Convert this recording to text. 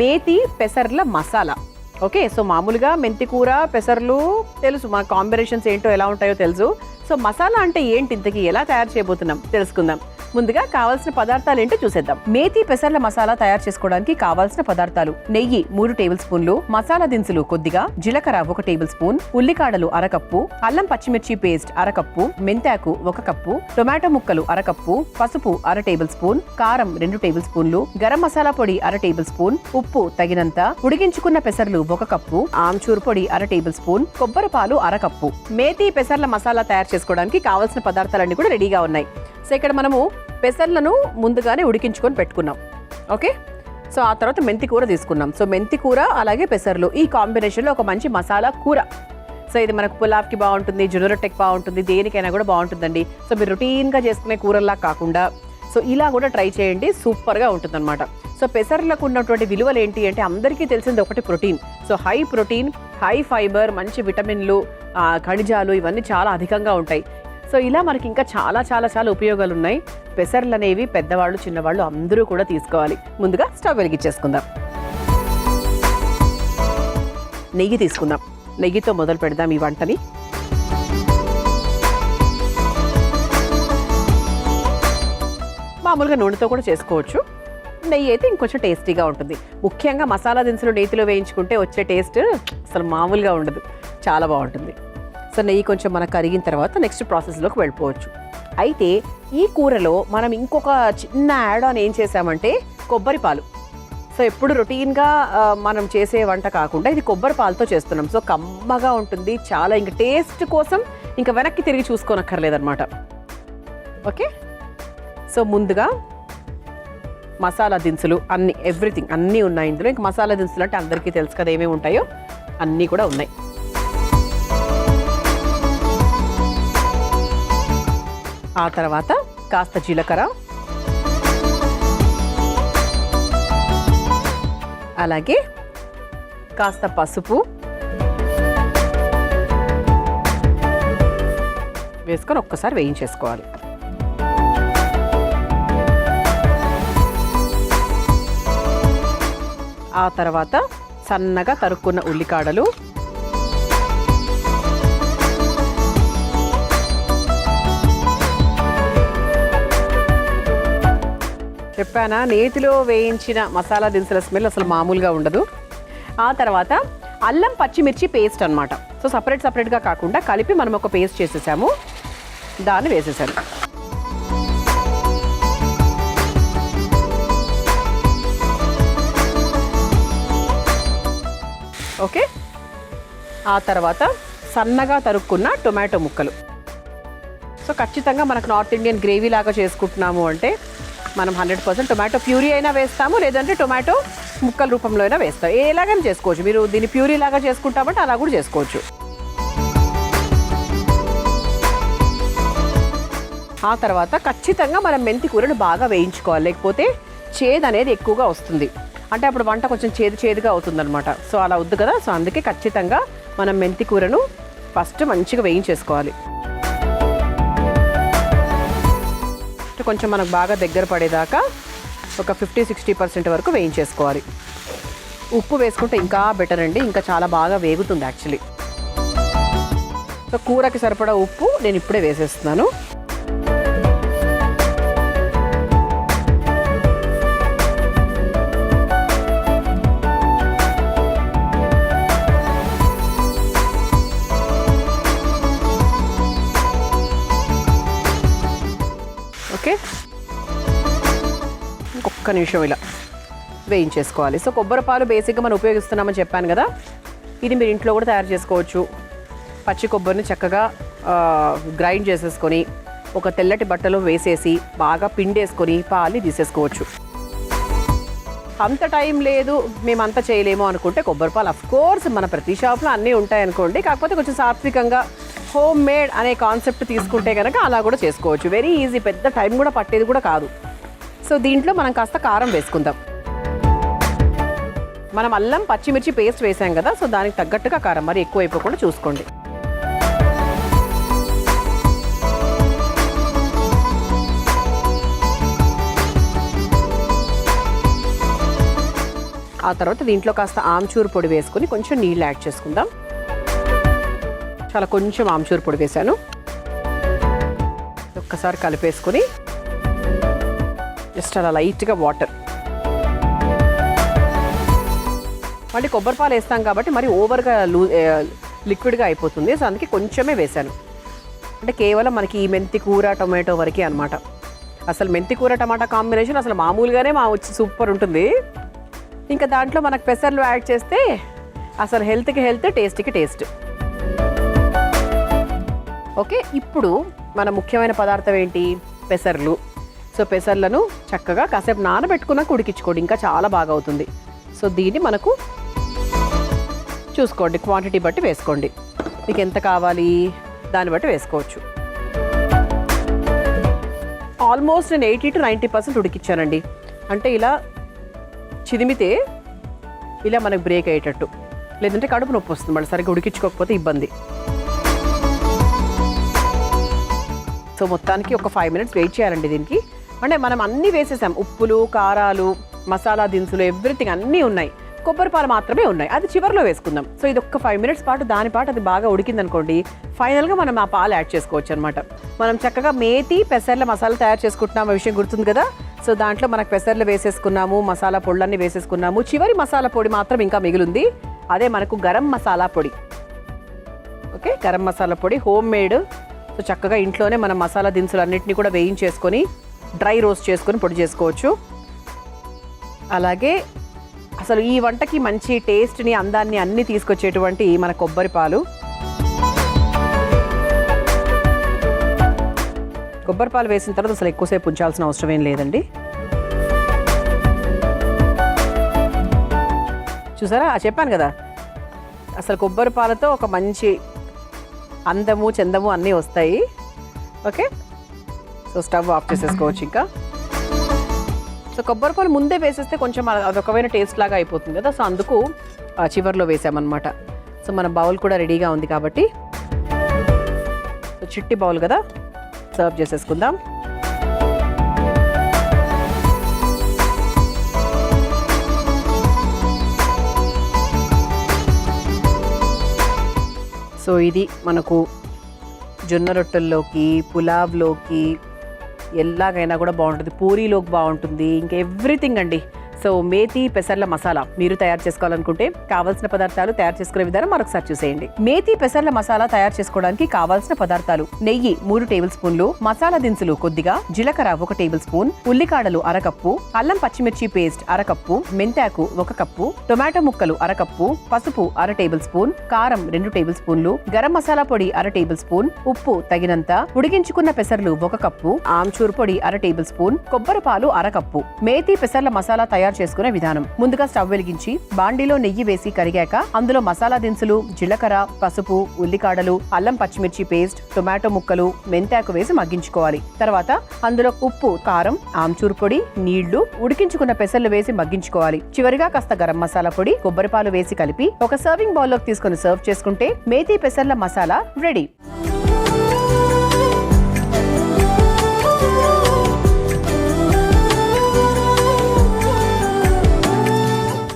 Methi పెసర్ల masala. Okay, so మామూలుగా మెంతి కూర పెసర్లు తెలుసు, మన కాంబినేషన్స్ ఏంటో ఎలా ఉంటాయో తెలుసు. సో మసాలా అంటే ఏంటి, ఇంతకీ ఎలా తయారు చేయబోతున్నాం తెలుసుకుందాం. ముందుగా కావాల్సిన పదార్థాలు ఏంటో చూసేద్దాం. మేతి పెసర్ల మసాలా తయారు చేసుకోవడానికి కావాల్సిన పదార్థాలు: నెయ్యి 3 టేబుల్ స్పూన్లు, మసాలా దినుసులు కొద్దిగా, జీలకర్ర 1 టేబుల్ స్పూన్, ఉల్లికాడలు 1/2 కప్పు, అల్లం పచ్చిమిర్చి పేస్ట్ 1/2 కప్పు, మెంతాకు 1 కప్పు, టొమాటో ముక్కలు 1/2 కప్పు, పసుపు 1/2 టేబుల్ స్పూన్, కారం 2 టేబుల్ స్పూన్లు, గరం మసాలా పొడి 1/2 టేబుల్ స్పూన్, ఉప్పు తగినంత, ఉడికించుకున్న పెసర్లు 1 కప్పు, ఆమ్చూర్ పొడి 1/2 టేబుల్ స్పూన్, కొబ్బరి పాలు 1/2 కప్పు. మేతి పెసర్ల మసాలా తయారు చేసుకోవడానికి కావాల్సిన పదార్థాలన్నీ కూడా రెడీగా ఉన్నాయి. సో ఇక్కడ మనము పెసర్లను ముందుగానే ఉడికించుకొని పెట్టుకున్నాం. ఓకే, సో ఆ తర్వాత మెంతి కూర తీసుకున్నాం. సో మెంతి కూర అలాగే పెసర్లు ఈ కాంబినేషన్లో ఒక మంచి మసాలా కూర. సో ఇది మనకు పులావ్కి బాగుంటుంది, జొన్న రొట్టెకి బాగుంటుంది, దేనికైనా కూడా బాగుంటుందండి. సో మీరు రొటీన్గా చేసుకునే కూరల్లా కాకుండా సో ఇలా కూడా ట్రై చేయండి, సూపర్గా ఉంటుందన్నమాట. సో పెసర్లకు ఉన్నటువంటి విలువలు ఏంటి అంటే అందరికీ తెలిసింది ఒకటి protein. So high protein, high fibre, మంచి విటమిన్లు, ఖనిజాలు ఇవన్నీ చాలా అధికంగా ఉంటాయి. సో ఇలా మనకి ఇంకా చాలా చాలా చాలా ఉపయోగాలు ఉన్నాయి. పెసర్లు అనేవి పెద్దవాళ్ళు చిన్నవాళ్ళు అందరూ కూడా తీసుకోవాలి. ముందుగా స్టవ్ వెలిగించేసుకుందాం. నెయ్యి తీసుకుందాం. నెయ్యితో మొదలు పెడదాం ఈ వంటని. మామూలుగా నూనెతో కూడా చేసుకోవచ్చు, నెయ్యి అయితే ఇంకొంచెం టేస్టీగా ఉంటుంది. ముఖ్యంగా మసాలా దినుసులు నేతిలో వేయించుకుంటే వచ్చే టేస్ట్ అసలు మామూలుగా ఉండదు, చాలా బాగుంటుంది. సో నెయ్యి కొంచెం మనకు కరిగిన తర్వాత నెక్స్ట్ ప్రాసెస్లోకి వెళ్ళిపోవచ్చు. అయితే ఈ కూరలో మనం ఇంకొక చిన్న యాడ్ ఆన్ ఏం చేసామంటే కొబ్బరి పాలు. సో ఎప్పుడు రొటీన్గా మనం చేసే వంట కాకుండా ఇది కొబ్బరి పాలతో చేస్తున్నాం. సో కమ్మగా ఉంటుంది చాలా, ఇంకా టేస్ట్ కోసం ఇంకా వెనక్కి తిరిగి చూసుకోనక్కర్లేదన్నమాట. ఓకే, సో ముందుగా మసాలా దినుసులు అన్నీ, ఎవ్రీథింగ్ అన్నీ ఉన్నాయి ఇందులో. ఇంకా మసాలా దినుసులు అంటే అందరికీ తెలుసు కదా ఏమేమి ఉంటాయో, అన్నీ కూడా ఉన్నాయి. ఆ తర్వాత కాస్త జీలకర్ర, అలాగే కాస్త పసుపు వేసుకొని ఒక్కసారి వేయించేసుకోవాలి. ఆ తర్వాత సన్నగా తరుక్కున్న ఉల్లికాడలు, చెప్పానా నేతిలో వేయించిన మసాలా దినుసుల స్మెల్ అసలు మామూలుగా ఉండదు. ఆ తర్వాత అల్లం పచ్చిమిర్చి పేస్ట్ అన్నమాట. సో సపరేట్గా కాకుండా కలిపి మనం ఒక పేస్ట్ చేసేసాము, దాన్ని వేసేసాను. ఓకే, ఆ తర్వాత సన్నగా తరుక్కున్న టొమాటో ముక్కలు. సో ఖచ్చితంగా మనకు నార్త్ ఇండియన్ గ్రేవీ లాగా చేసుకుంటున్నాము అంటే మనం 100% టొమాటో ప్యూరీ అయినా వేస్తాము, లేదంటే టొమాటో ముక్కల రూపంలో అయినా వేస్తాం. ఎలాగైనా చేసుకోవచ్చు. మీరు దీన్ని ప్యూరీ లాగా చేసుకుంటామంటే అలా కూడా చేసుకోవచ్చు. ఆ తర్వాత ఖచ్చితంగా మనం మెంతి కూరను బాగా వేయించుకోవాలి, లేకపోతే చేదు అనేది ఎక్కువగా వస్తుంది. అంటే అప్పుడు వంట కొంచెం చేదుగా అవుతుందన్నమాట. సో అలా వద్దు కదా. సో అందుకే ఖచ్చితంగా మనం మెంతి కూరను ఫస్ట్ మంచిగా వేయించేసుకోవాలి. కొంచెం మనకు బాగా దగ్గర పడేదాకా ఒక 50-60% వరకు వేయించేసుకోవాలి. ఉప్పు వేసుకుంటే ఇంకా బెటర్ అండి, ఇంకా చాలా బాగా వేగుతుంది యాక్చువల్లీ. సో కూరకి సరిపడా ఉప్పు నేను ఇప్పుడే వేసేస్తున్నాను. ఓకే, ఇంకొక నిమిషం ఇలా వేయించేసుకోవాలి. సో కొబ్బరి పాలు బేసిక్గా మనం ఉపయోగిస్తున్నామని చెప్పాను కదా, ఇది మీరు ఇంట్లో కూడా తయారు చేసుకోవచ్చు. పచ్చి కొబ్బరిని చక్కగా గ్రైండ్ చేసేసుకొని ఒక తెల్లటి బట్టలో వేసేసి బాగా పిండేసుకొని పాలు తీసేసుకోవచ్చు. అంత టైం లేదు, మేమంతా చేయలేము అనుకుంటే కొబ్బరి పాలు అఫ్కోర్స్ మన ప్రతి షాప్లో అన్నీ ఉంటాయి అనుకోండి. కాకపోతే కొంచెం సాత్వికంగా హోమ్ మేడ్ అనే కాన్సెప్ట్ తీసుకుంటే కనుక అలా కూడా చేసుకోవచ్చు. వెరీ ఈజీ, పెద్ద టైం కూడా పట్టేది కూడా కాదు. సో దీంట్లో మనం కాస్త కారం వేసుకుందాం. మనం అల్లం పచ్చిమిర్చి పేస్ట్ వేసాం కదా, సో దానికి తగ్గట్టుగా కారం మరి ఎక్కువ అయిపోకుండా చూసుకోండి. ఆ తర్వాత దీంట్లో కాస్త ఆమ్చూర్ పొడి వేసుకొని కొంచెం నీళ్ళు యాడ్ చేసుకుందాం. చాలా కొంచెం ఆమ్చూర్ పొడి వేసాను. ఒక్కసారి కలిపేసుకొని జస్ట్ అలా లైట్గా వాటర్. మళ్ళీ కొబ్బరి పాలు వేస్తాం కాబట్టి మరి ఓవర్గా లిక్విడ్గా అయిపోతుంది. సో అందుకే కొంచెమే వేసాను. అంటే కేవలం మనకి ఈ మెంతి కూర టొమాటో వరకే అనమాట. అసలు మెంతి కూర టమాటా కాంబినేషన్ అసలు మామూలుగానే వచ్చి సూపర్ ఉంటుంది. ఇంకా దాంట్లో మనకు పెసర్లు యాడ్ చేస్తే అసలు హెల్త్కి హెల్త్, టేస్ట్కి టేస్ట్. ఓకే, ఇప్పుడు మన ముఖ్యమైన పదార్థం ఏంటి? పెసర్లు. సో పెసర్లను చక్కగా కాసేపు నానబెట్టుకున్నాక ఉడికించుకోండి, ఇంకా చాలా బాగా అవుతుంది. సో దీన్ని మనకు చూసుకోండి, క్వాంటిటీ బట్టి వేసుకోండి. మీకు ఎంత కావాలి దాన్ని బట్టి వేసుకోవచ్చు. ఆల్మోస్ట్ నేను 80 to 90% ఉడికిచ్చానండి. అంటే ఇలా చిదిమితే ఇలా మనకు బ్రేక్ అయ్యేటట్టు, లేదంటే కడుపు నొప్పి వస్తుంది మళ్ళీ సరిగ్గా ఉడికించుకోకపోతే ఇబ్బంది. సో మొత్తానికి ఒక 5 minutes వెయిట్ చేయాలండి దీనికి. అంటే మనం అన్నీ వేసేసాం, ఉప్పులు, కారాలు, మసాలా దినుసులు, ఎవ్రీథింగ్ అన్నీ ఉన్నాయి. కొబ్బరి పాలు మాత్రమే ఉన్నాయి, అది చివరిలో వేసుకుందాం. సో ఇది ఒక్క 5 minutes పాటు దాని పాటు అది బాగా ఉడికిందనుకోండి, ఫైనల్గా మనం ఆ పాలు యాడ్ చేసుకోవచ్చు అనమాట. మనం చక్కగా మేతి పెసర్ల మసాలా తయారు చేసుకుంటున్నాం, ఆ విషయం గుర్తుంది కదా. సో దాంట్లో మనకు పెసర్లు వేసేసుకున్నాము, మసాలా పొళ్ళన్నీ వేసేసుకున్నాము. చివరి మసాలా పొడి మాత్రం ఇంకా మిగిలింది, అదే మనకు గరం మసాలా పొడి. ఓకే, గరం మసాలా పొడి హోమ్ మేడ్. సో చక్కగా ఇంట్లోనే మనం మసాలా దినుసులు అన్నింటినీ కూడా వేయించేసుకొని డ్రై రోస్ట్ చేసుకొని పొడి చేసుకోవచ్చు. అలాగే అసలు ఈ వంటకి మంచి టేస్ట్ని, అందాన్ని అన్నీ తీసుకొచ్చేటువంటి మన కొబ్బరి పాలు. కొబ్బరి పాలు వేసిన తర్వాత అసలు ఎక్కువసేపు ఉంచాల్సిన అవసరం ఏం లేదండి. చూసారా, చెప్పాను కదా అసలు కొబ్బరి పాలతో ఒక మంచి అందము చందము అన్నీ వస్తాయి. ఓకే, సో స్టవ్ ఆఫ్ చేసేసుకోవచ్చు ఇంకా. సో కొబ్బరి పాలు ముందే వేసేస్తే కొంచెం అదొకమైన టేస్ట్ లాగా అయిపోతుంది కదా. సో అందుకు చివర్లో వేసామన్నమాట. సో మన బౌల్ కూడా రెడీగా ఉంది కాబట్టి, సో చిట్టి బౌల్ కదా, సర్వ్ చేసేసుకుందాం. సో ఇది మనకు జొన్న రొట్టెల్లోకి, పులావ్లోకి, ఎలాగైనా కూడా బాగుంటుంది, పూరీలోకి బాగుంటుంది, ఇంకా ఎవ్రీథింగ్ అండి. సో మేతి పెసర్ల మసాలా మీరు తయారు చేసుకోవాలనుకుంటే కావాల్సిన పదార్థాలు, తయారు చేసుకునే విధానం మరొకసారి చూసేయండి. మేతి పెసర్ల మసాలా తయారు చేసుకోవడానికి కావాల్సిన పదార్థాలు: నెయ్యి 3 టేబుల్ స్పూన్లు, మసాలా దినుసులు కొద్దిగా, జీలకర్ర 1 టేబుల్ స్పూన్, ఉల్లికాడలు 1/2 కప్పు, అల్లం పచ్చిమిర్చి పేస్ట్ 1/2 కప్పు, మెంతాకు 1 కప్పు, టొమాటో ముక్కలు 1/2 కప్పు, పసుపు 1/2 టేబుల్ స్పూన్, కారం 2 టేబుల్ స్పూన్లు, గరం మసాలా పొడి 1/2 టేబుల్ స్పూన్, ఉప్పు తగినంత, ఉడికించుకున్న పెసర్లు 1 కప్పు, ఆమ్చూర్ పొడి 1/2 టేబుల్ స్పూన్, కొబ్బరి పాలు 1/2 కప్పు. మేతి పెసర్ల మసాలా తయారు చేసుకునే విధానం: ముందుగా స్టవ్ వెలిగించి బాండీలో నెయ్యి వేసి కరిగాక అందులో మసాలా దినుసులు, జీలకర్ర, పసుపు, ఉల్లికాడలు, అల్లం పచ్చిమిర్చి పేస్ట్, టొమాటో ముక్కలు, మెంతాకు వేసి మగ్గించుకోవాలి. తర్వాత అందులో ఉప్పు, కారం, ఆమ్చూర్ పొడి, నీళ్లు, ఉడికించుకున్న పెసర్లు వేసి మగ్గించుకోవాలి. చివరిగా కాస్త గరం మసాలా పొడి, కొబ్బరి పాలు వేసి కలిపి ఒక సర్వింగ్ బౌల్లోకి తీసుకుని సర్వ్ చేసుకుంటే మేతి పెసర్ల మసాలా రెడీ.